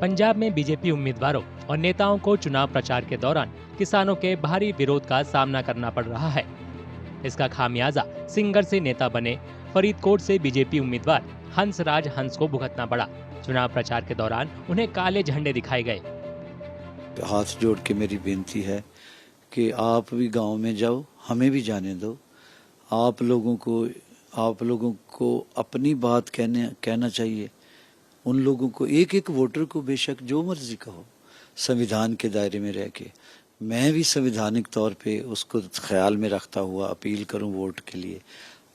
पंजाब में बीजेपी उम्मीदवारों और नेताओं को चुनाव प्रचार के दौरान किसानों के भारी विरोध का सामना करना पड़ रहा है। इसका खामियाजा सिंगर से नेता बने फरीदकोट से बीजेपी उम्मीदवार हंसराज हंस को भुगतना पड़ा। चुनाव प्रचार के दौरान उन्हें काले झंडे दिखाए गए। हाथ जोड़ के मेरी बेनती है कि आप भी गांव में जाओ, हमें भी जाने दो। आप लोगों को अपनी बात कहना चाहिए। उन लोगों को, एक एक वोटर को बेशक जो मर्जी कहो, संविधान के दायरे में रह के। मैं भी संवैधानिक तौर पे उसको ख्याल में रखता हुआ अपील करूं वोट के लिए।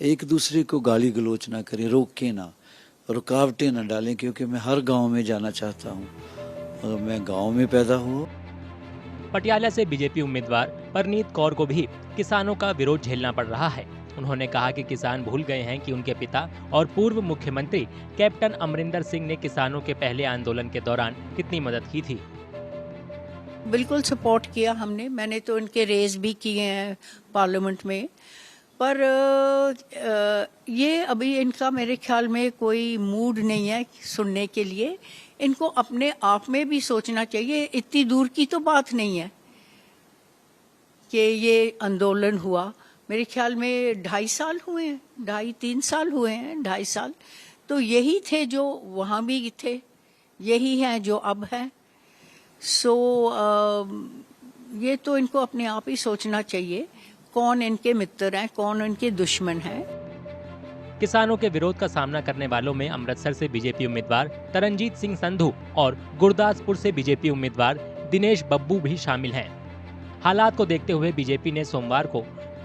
एक दूसरे को गाली गलोच ना करें, रोके ना, रुकावटें ना डालें, क्योंकि मैं हर गांव में जाना चाहता हूं और मैं गांव में पैदा हुआ। पटियाला से बीजेपी उम्मीदवार परनीत कौर को भी किसानों का विरोध झेलना पड़ रहा है। उन्होंने कहा कि किसान भूल गए हैं कि उनके पिता और पूर्व मुख्यमंत्री कैप्टन अमरिंदर सिंह ने किसानों के पहले आंदोलन के दौरान कितनी मदद की थी। बिल्कुल सपोर्ट किया हमने, मैंने तो इनके रेज भी किए हैं पार्लियामेंट में। पर ये अभी इनका मेरे ख्याल में कोई मूड नहीं है सुनने के लिए। इनको अपने आप में भी सोचना चाहिए। इतनी दूर की तो बात नहीं है कि ये आंदोलन हुआ। मेरे ख्याल में 2.5 साल हुए हैं, 2.5-3 साल हुए हैं, 2.5 साल। तो यही थे जो वहाँ भी थे, यही हैं जो अब हैं। ये तो इनको अपने आप ही सोचना चाहिए कौन इनके मित्र हैं, कौन इनके दुश्मन हैं। किसानों के विरोध का सामना करने वालों में अमृतसर से बीजेपी उम्मीदवार तरनजीत सिंह संधू और गुरदासपुर से बीजेपी उम्मीदवार दिनेश बब्बू भी शामिल हैं। हालात को देखते हुए बीजेपी ने सोमवार को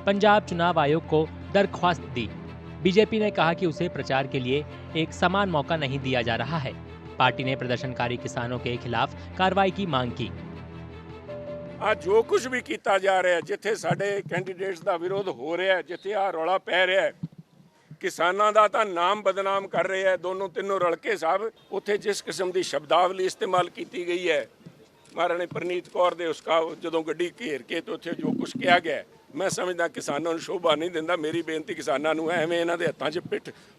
पंजाब चुनाव आयोग को दरख्वास्त दी। बीजेपी ने कहा कि उसे प्रचार के लिए एक समान मौका नहीं दिया जा रहा है। पार्टी ने प्रदर्शनकारी किसानों के खिलाफ कार्रवाई की मांग की। आज जो कुछ भी किया जा रहा है, जिथे साडे कैंडीडेट्स का विरोध हो रहा है, जिथे आ रौला पै रहा है, किसानों का तो नाम बदनाम कर रहे हैं दोनों तीनों रलके साहब। उत्थे जिस किस्म की शब्दावली इस्तेमाल की गई है महाराणी परनीत कौर दे उसका जो गड्डी घेर के तो उत्थे जो कुछ किया गया, मैं समझदा किसानों को शोभा नहीं दिंदा। मेरी बेनती किसानों को एवें इन्हां दे हत्थां 'च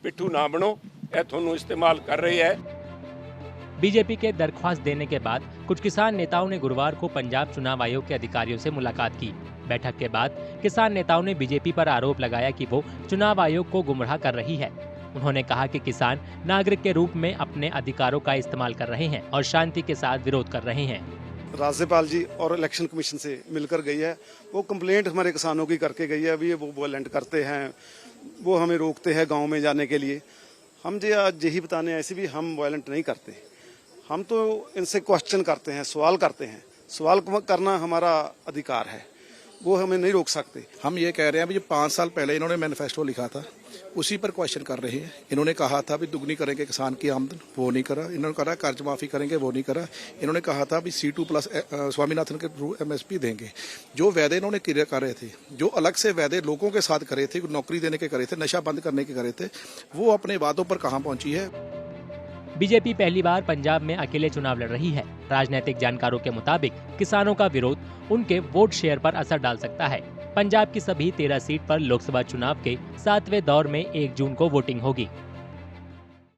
पिट्ठू ना बनो, ये तुहानूं इस्तेमाल कर रहे हैं। बीजेपी के दरख्वास्त देने के बाद कुछ किसान नेताओं ने गुरुवार को पंजाब चुनाव आयोग के अधिकारियों से मुलाकात की। बैठक के बाद किसान नेताओं ने बीजेपी पर आरोप लगाया कि वो चुनाव आयोग को गुमराह कर रही है। उन्होंने कहा कि किसान नागरिक के रूप में अपने अधिकारों का इस्तेमाल कर रहे हैं और शांति के साथ विरोध कर रहे हैं। राज्यपाल जी और इलेक्शन कमीशन से मिलकर गई है, वो कंप्लेंट हमारे किसानों की करके गई है। अभी वो वायलेंट करते हैं, वो हमें रोकते हैं गांव में जाने के लिए। हम जी आज यही बताने ऐसे भी हम वायलेंट नहीं करते, हम तो इनसे क्वेश्चन करते हैं, सवाल करते हैं। सवाल करना हमारा अधिकार है, वो हमें नहीं रोक सकते। हम ये कह रहे हैं, जो 5 साल पहले इन्होंने मैनिफेस्टो लिखा था उसी पर क्वेश्चन कर रहे हैं। इन्होंने कहा था भी दुगनी करेंगे किसान की आमदन, वो नहीं करा। इन्होंने कहा कर्ज माफी करेंगे, वो नहीं करा। इन्होंने कहा था भी C2+ स्वामीनाथन के थ्रू MSP देंगे। जो वादे इन्होंने कर रहे थे, जो अलग से वादे लोगों के साथ करे थे, नौकरी देने के करे थे, नशा बंद करने के करे थे, वो अपने वादों पर कहाँ पहुंची है। बीजेपी पहली बार पंजाब में अकेले चुनाव लड़ रही है। राजनीतिक जानकारों के मुताबिक किसानों का विरोध उनके वोट शेयर पर असर डाल सकता है। पंजाब की सभी 13 सीट पर लोकसभा चुनाव के 7वें दौर में 1 जून को वोटिंग होगी।